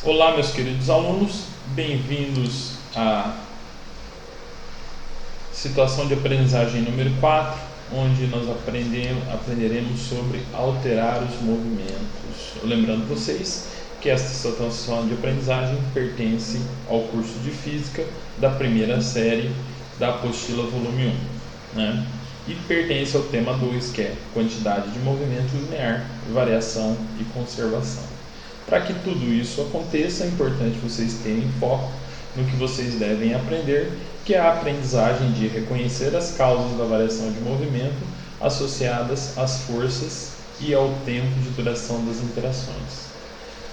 Olá, meus queridos alunos, bem-vindos à situação de aprendizagem número 4, onde nós aprenderemos sobre alterar os movimentos. Lembrando vocês que esta situação de aprendizagem pertence ao curso de Física da primeira série da apostila volume 1, né? E pertence ao tema 2, que é quantidade de movimento linear, variação e conservação. Para que tudo isso aconteça, é importante vocês terem foco no que vocês devem aprender, que é a aprendizagem de reconhecer as causas da variação de movimento associadas às forças e ao tempo de duração das interações.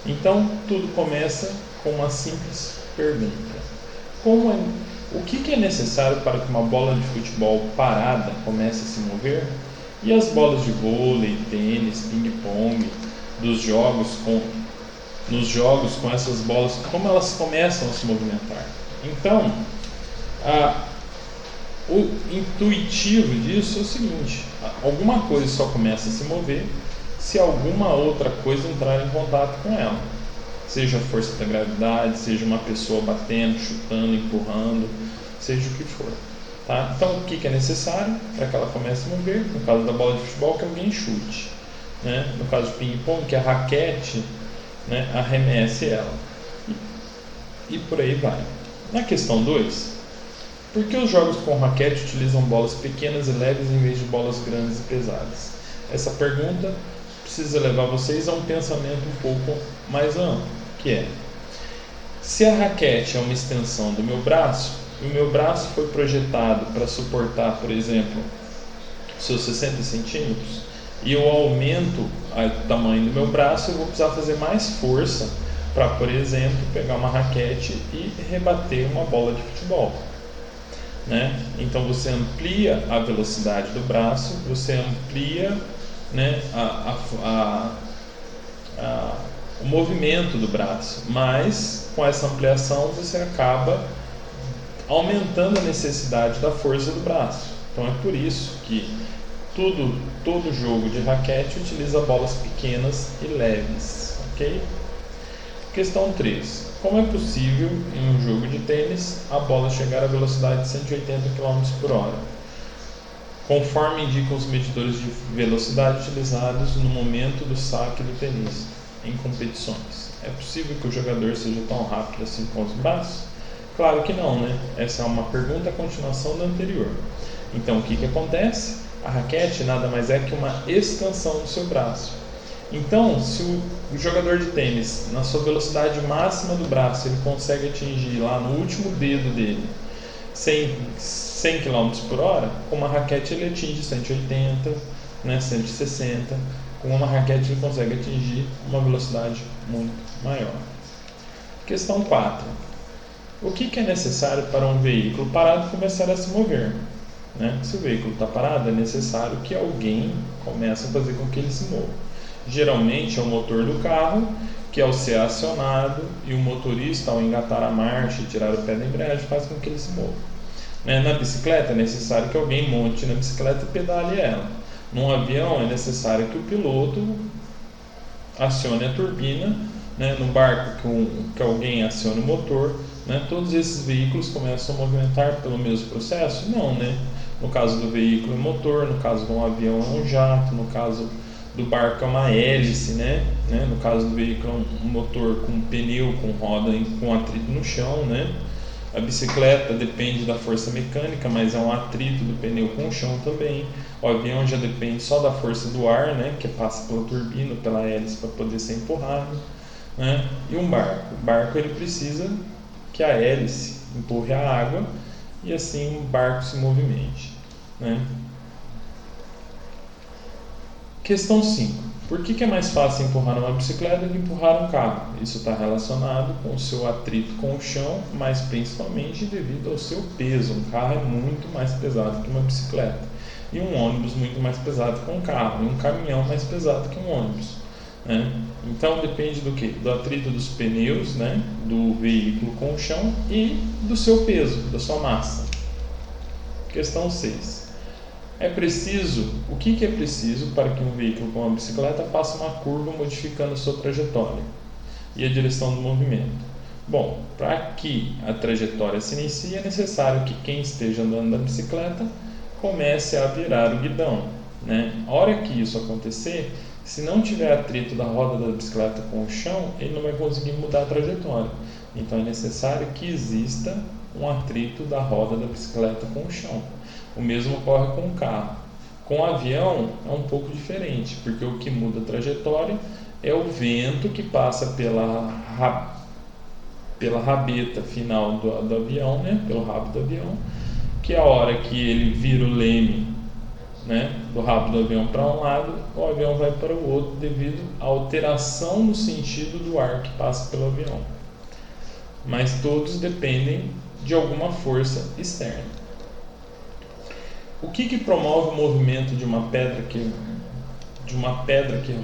Então, tudo começa com uma simples pergunta: o que é necessário para que uma bola de futebol parada comece a se mover? E as bolas de vôlei, tênis, ping-pong, nos jogos com essas bolas, como elas começam a se movimentar? Então, o intuitivo disso é o seguinte: alguma coisa só começa a se mover se alguma outra coisa entrar em contato com ela, seja a força da gravidade, seja uma pessoa batendo, chutando, empurrando, seja o que for, tá? Então, o que é necessário para que ela comece a mover? No caso da bola de futebol, que alguém chute, né? No caso do ping-pong, que a raquete, né, arremesse ela, e por aí vai. Na questão 2, por que os jogos com raquete utilizam bolas pequenas e leves em vez de bolas grandes e pesadas? Essa pergunta precisa levar vocês a um pensamento um pouco mais amplo, que é: se a raquete é uma extensão do meu braço, e o meu braço foi projetado para suportar, por exemplo, seus 60 centímetros, e eu aumento o tamanho do meu braço, eu vou precisar fazer mais força para, por exemplo, pegar uma raquete e rebater uma bola de futebol, né? Então você amplia a velocidade do braço, você amplia, né, o movimento do braço, mas com essa ampliação você acaba aumentando a necessidade da força do braço. Então é por isso que todo jogo de raquete utiliza bolas pequenas e leves, ok? Questão 3. Como é possível, em um jogo de tênis, a bola chegar à velocidade de 180 km por hora, conforme indicam os medidores de velocidade utilizados no momento do saque do tenista em competições? É possível que o jogador seja tão rápido assim com os braços? Claro que não, né? Essa é uma pergunta a continuação da anterior. Então, o que acontece? A raquete nada mais é que uma extensão do seu braço. Então, se o jogador de tênis, na sua velocidade máxima do braço, ele consegue atingir lá no último dedo dele 100 km por hora, com uma raquete ele atinge 180, né, 160. Com uma raquete ele consegue atingir uma velocidade muito maior. Questão 4. O que é necessário para um veículo parado começar a se mover? Né? Se o veículo está parado, é necessário que alguém comece a fazer com que ele se mova. Geralmente é o motor do carro, que ao ser acionado, e o motorista, ao engatar a marcha e tirar o pé da embreagem, faz com que ele se mova. Na bicicleta é necessário que alguém monte na bicicleta e pedale ela. Num avião é necessário que o piloto acione a turbina, né? No barco que alguém acione o motor, né? Todos esses veículos começam a movimentar pelo mesmo processo? Não, né? No caso do veículo é motor, no caso de um avião é um jato, no caso do barco é uma hélice, né? No caso do veículo é um motor com pneu, com roda, com atrito no chão, né? A bicicleta depende da força mecânica, mas é um atrito do pneu com o chão também. O avião já depende só da força do ar, né? Que passa pela turbina, pela hélice para poder ser empurrado, né? E um barco? O barco ele precisa que a hélice empurre a água e assim o barco se movimente, né? Questão 5. Por que é mais fácil empurrar uma bicicleta do que empurrar um carro? Isso está relacionado com o seu atrito com o chão, mas principalmente devido ao seu peso. Um carro é muito mais pesado que uma bicicleta, e um ônibus muito mais pesado que um carro, e um caminhão mais pesado que um ônibus, né? Então depende do que? Do atrito dos pneus, né? Do veículo com o chão e do seu peso, da sua massa. Questão 6. O que é preciso para que um veículo com uma bicicleta faça uma curva modificando sua trajetória? e a direção do movimento. Bom, para que a trajetória se inicie, é necessário que quem esteja andando na bicicleta comece a virar o guidão, né? A hora que isso acontecer, se não tiver atrito da roda da bicicleta com o chão, ele não vai conseguir mudar a trajetória. Então é necessário que exista um atrito da roda da bicicleta com o chão. O mesmo ocorre com o carro. Com o avião é um pouco diferente, porque o que muda a trajetória é o vento que passa pela rabeta final do avião, né? Pelo rabo do avião, que a hora que ele vira o leme, né, do rabo do avião para um lado, o avião vai para o outro devido à alteração no sentido do ar que passa pelo avião. Mas todos dependem de alguma força externa. O que promove o movimento de uma pedra que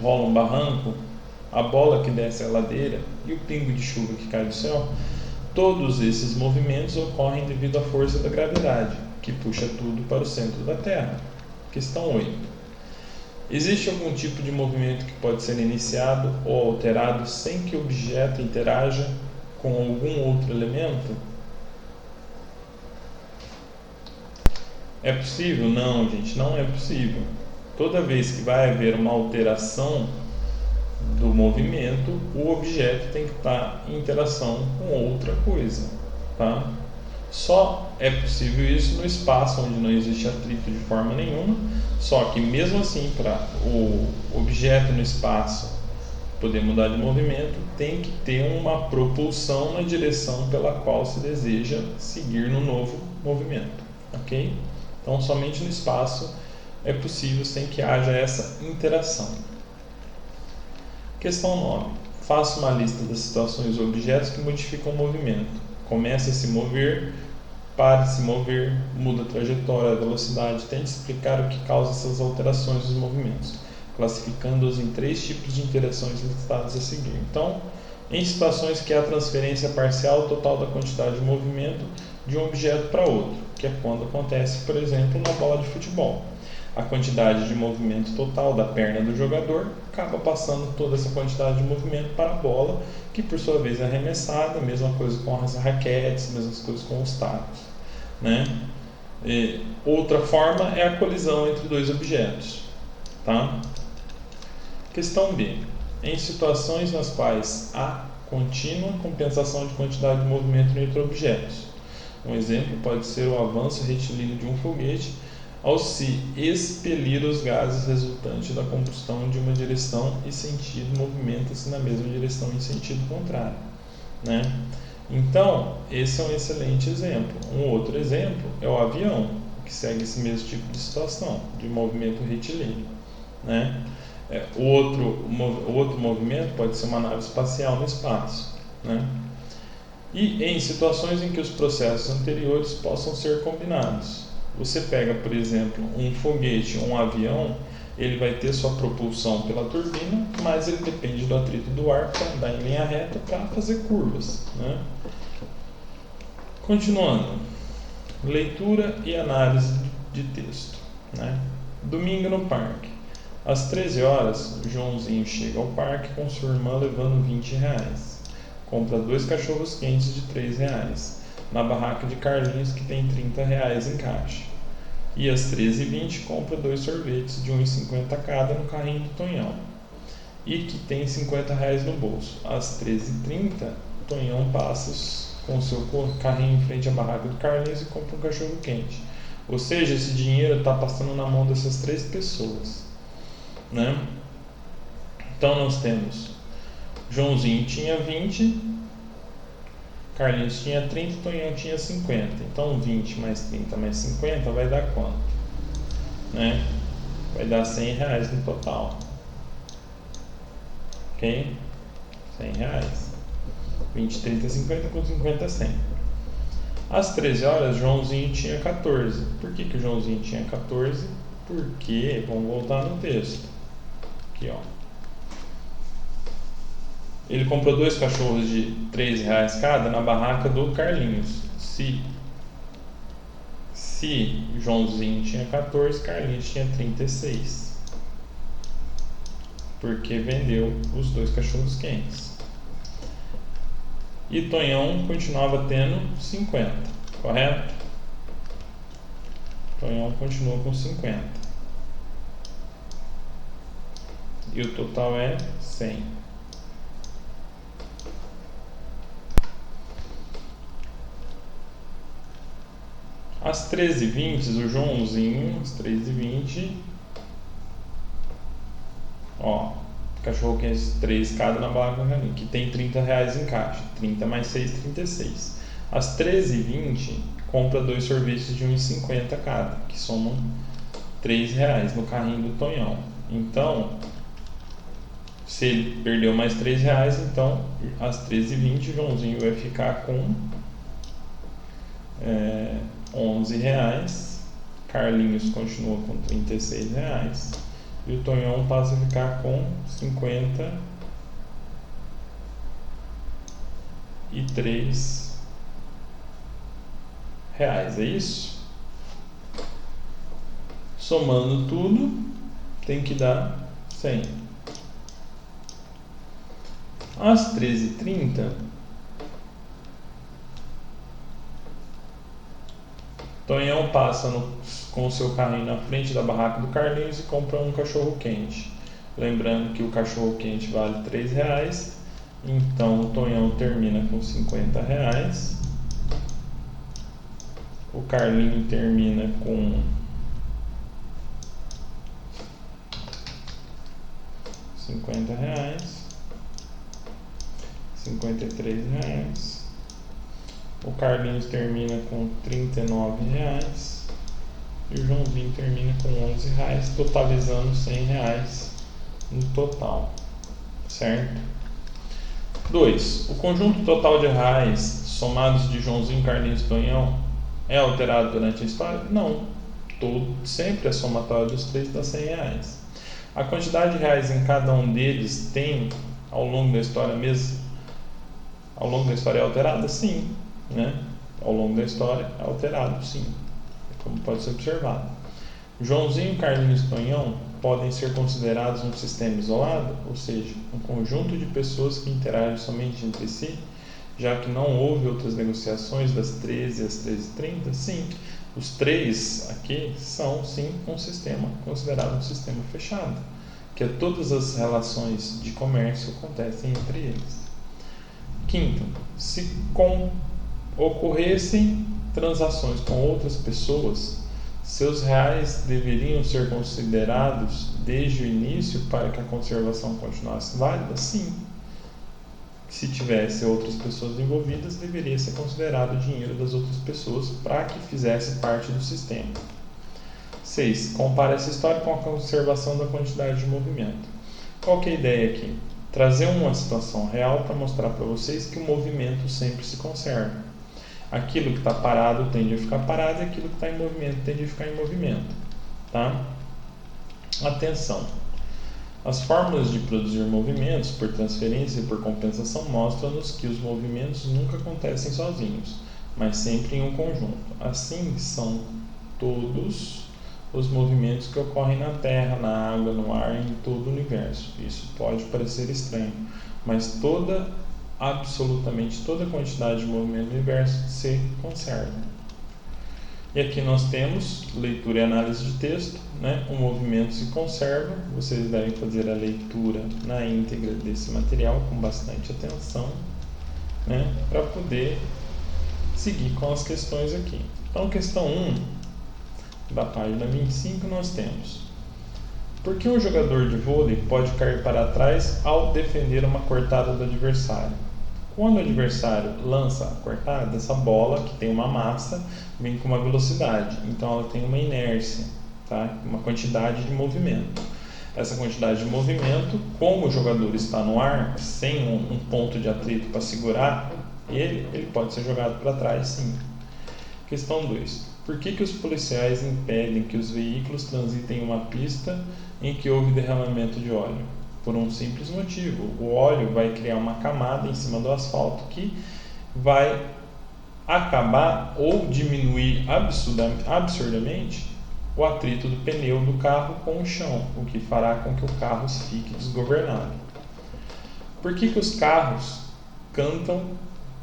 rola um barranco, a bola que desce a ladeira e o pingo de chuva que cai do céu? Todos esses movimentos ocorrem devido à força da gravidade, que puxa tudo para o centro da Terra. Questão 8. Existe algum tipo de movimento que pode ser iniciado ou alterado sem que o objeto interaja com algum outro elemento? É possível? Não, gente, não é possível. Toda vez que vai haver uma alteração do movimento, o objeto tem que estar em interação com outra coisa, tá? Só é possível isso no espaço onde não existe atrito de forma nenhuma, só que mesmo assim, para o objeto no espaço poder mudar de movimento, tem que ter uma propulsão na direção pela qual se deseja seguir no novo movimento, ok? Então, somente no espaço é possível sem que haja essa interação. Questão 9. Faça uma lista das situações ou objetos que modificam o movimento. Comece a se mover, pare de se mover, muda a trajetória, a velocidade. Tente explicar o que causa essas alterações dos movimentos, classificando-os em 3 tipos de interações listadas a seguir. Então, em situações que há transferência parcial ou total da quantidade de movimento de um objeto para outro, que é quando acontece, por exemplo, na bola de futebol. A quantidade de movimento total da perna do jogador acaba passando toda essa quantidade de movimento para a bola, que por sua vez é arremessada, mesma coisa com as raquetes, mesmas coisas com os tacos, né? Outra forma é a colisão entre dois objetos, tá? Questão B. Em situações nas quais há contínua compensação de quantidade de movimento entre objetos. Um exemplo pode ser o avanço retilíneo de um foguete ao se expelir os gases resultantes da combustão de uma direção e sentido, movimenta-se na mesma direção em sentido contrário, né? Então, esse é um excelente exemplo. Um outro exemplo é o avião, que segue esse mesmo tipo de situação, de movimento retilíneo, né? O outro movimento pode ser uma nave espacial no espaço, né? E em situações em que os processos anteriores possam ser combinados. Você pega, por exemplo, um foguete ou um avião, ele vai ter sua propulsão pela turbina, mas ele depende do atrito do ar para andar em linha reta para fazer curvas, né? Continuando, leitura e análise de texto, né? Domingo no parque. Às 13 horas, Joãozinho chega ao parque com sua irmã levando R$20. Compra 2 cachorros quentes de R$3 na barraca de Carlinhos, que tem R$30 em caixa. E às 13h20 compra 2 sorvetes de R$1,50 cada no carrinho do Tonhão, e que tem R$50 no bolso. Às 13h30, Tonhão passa com seu carrinho em frente à barraca do Carlinhos e compra um cachorro quente. Ou seja, esse dinheiro está passando na mão dessas 3 pessoas, né? Então nós temos Joãozinho tinha 20, Carlinhos tinha 30, Tonhão tinha 50. Então 20 mais 30 mais 50 vai dar quanto? Né? Vai dar R$100 no total. Ok? R$100. 20, 30, 50, com 50, 100. Às 13 horas, Joãozinho tinha 14. Por que o Joãozinho tinha 14? Porque, vamos voltar no texto. Aqui, ó. Ele comprou 2 cachorros de R$3 cada na barraca do Carlinhos. Se Joãozinho tinha 14, Carlinhos tinha 36. Porque vendeu os 2 cachorros quentes. e Tonhão continuava tendo 50, correto? Tonhão continua com 50 e o total é 100. Às 13h20, o Joãozinho, às 13h20, ó, cachorro quente 3 cada na barra que tem R$30 em caixa, 30 mais 6, 36. Às 13h20, compra 2 sorvetes de R$1,50 cada, que somam R$3 no carrinho do Tonhão. Então, se ele perdeu mais R$3, então às 13h20 o Joãozinho vai ficar com R$11, Carlinhos continua com R$36 e o Tonhão passa a ficar com R$53. É isso? Somando tudo, tem que dar 100. Às 13h30, Tonhão passa com o seu carrinho na frente da barraca do Carlinhos e compra um cachorro quente. Lembrando que o cachorro quente vale R$3, então o Tonhão termina com R$50. O Carlinho termina com R$50, R$53. O Carlinhos termina com R$39 e o Joãozinho termina com R$11, totalizando R$100 no total, certo? 2. O conjunto total de reais somados de Joãozinho, Carlinhos e Tonhão é alterado durante a história? Não. Sempre a somatória dos 3 dá R$100. A quantidade de reais em cada um deles tem, ao longo da história mesmo, ao longo da história é alterada? Sim. Né? Ao longo da história é alterado, sim, como pode ser observado. Joãozinho, Carlinhos e Tonhão podem ser considerados um sistema isolado, ou seja, um conjunto de pessoas que interagem somente entre si, já que não houve outras negociações das 13 às 13h30? Sim, os 3 aqui são sim um sistema considerado um sistema fechado, que todas as relações de comércio acontecem entre eles. Quinto, se ocorressem transações com outras pessoas, seus reais deveriam ser considerados desde o início para que a conservação continuasse válida? Sim. Se tivesse outras pessoas envolvidas, deveria ser considerado o dinheiro das outras pessoas para que fizesse parte do sistema. 6. Compare essa história com a conservação da quantidade de movimento. Qual que é a ideia aqui? Trazer uma situação real para mostrar para vocês que o movimento sempre se conserva. Aquilo que está parado tende a ficar parado e aquilo que está em movimento tende a ficar em movimento. Tá? Atenção! As fórmulas de produzir movimentos por transferência e por compensação mostram-nos que os movimentos nunca acontecem sozinhos, mas sempre em um conjunto. Assim são todos os movimentos que ocorrem na Terra, na água, no ar e em todo o universo. Isso pode parecer estranho, mas absolutamente toda a quantidade de movimento do universo se conserva. E aqui nós temos leitura e análise de texto, né? O movimento se conserva. Vocês devem fazer a leitura na íntegra desse material com bastante atenção, né? Para poder seguir com as questões aqui. Então, questão 1 da página 25 nós temos: por que um jogador de vôlei pode cair para trás ao defender uma cortada do adversário? Quando o adversário lança a cortada, essa bola, que tem uma massa, vem com uma velocidade, então ela tem uma inércia, tá? Uma quantidade de movimento. Essa quantidade de movimento, como o jogador está no ar, sem um ponto de atrito para segurar ele pode ser jogado para trás, sim. Questão 2. Por que os policiais impedem que os veículos transitem em uma pista em que houve derramamento de óleo? Por um simples motivo: o óleo vai criar uma camada em cima do asfalto que vai acabar ou diminuir absurdamente o atrito do pneu do carro com o chão, o que fará com que o carro fique desgovernado. Por que os carros cantam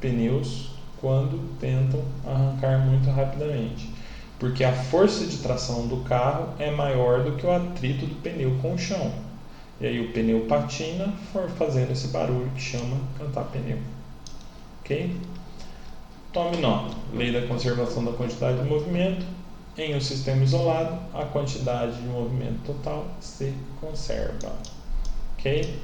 pneus quando tentam arrancar muito rapidamente, porque a força de tração do carro é maior do que o atrito do pneu com o chão. E aí o pneu patina, fazendo esse barulho que chama cantar pneu. Ok? Tome nota. Lei da conservação da quantidade de movimento. Em um sistema isolado, a quantidade de movimento total se conserva. Ok?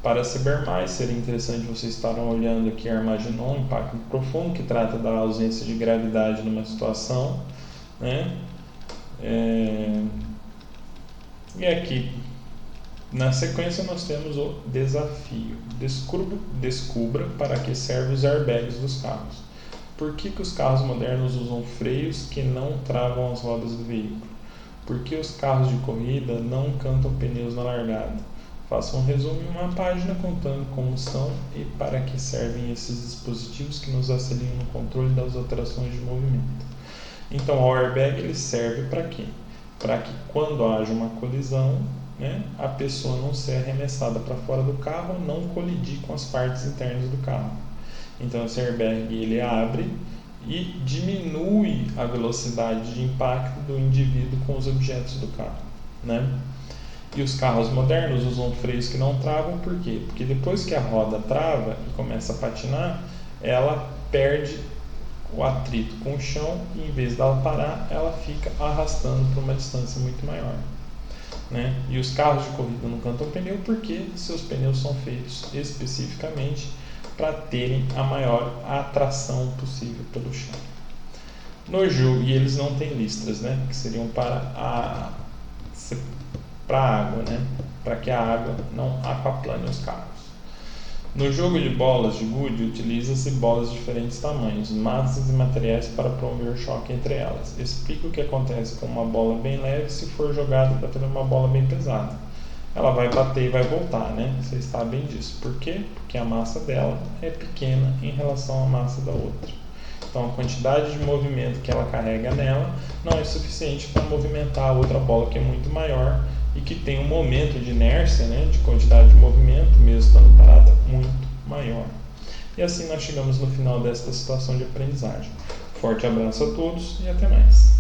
Para saber mais, seria interessante vocês estarem olhando aqui Armageddon, Impacto Profundo, que trata da ausência de gravidade numa situação, né? E aqui, na sequência, nós temos o desafio. Descubra para que servem os airbags dos carros. Por que os carros modernos usam freios que não travam as rodas do veículo? Por que os carros de corrida não cantam pneus na largada? Faça um resumo em uma página contando como são e para que servem esses dispositivos que nos auxiliam no controle das alterações de movimento. Então, o airbag ele serve para quê? Para que quando haja uma colisão, né, a pessoa não seja arremessada para fora do carro, não colidir com as partes internas do carro. Então, esse airbag ele abre e diminui a velocidade de impacto do indivíduo com os objetos do carro, né? E os carros modernos usam freios que não travam, por quê? Porque depois que a roda trava e começa a patinar, ela perde o atrito com o chão e em vez dela parar, ela fica arrastando para uma distância muito maior, né? E os carros de corrida não cantam pneu porque seus pneus são feitos especificamente para terem a maior atração possível pelo chão. No jogo, e eles não têm listras, né? Que seriam para a água, né? Para que a água não aquaplane os carros. No jogo de bolas de gude, utiliza-se bolas de diferentes tamanhos, massas e materiais para promover choque entre elas. Explica o que acontece com uma bola bem leve se for jogada para uma bola bem pesada. Ela vai bater e vai voltar, né? Vocês sabem disso. Por quê? Porque a massa dela é pequena em relação à massa da outra. Então, a quantidade de movimento que ela carrega nela não é suficiente para movimentar a outra bola, que é muito maior e que tem um momento de inércia, né, de quantidade de movimento, mesmo estando parada, muito maior. E assim nós chegamos no final desta situação de aprendizagem. Forte abraço a todos e até mais.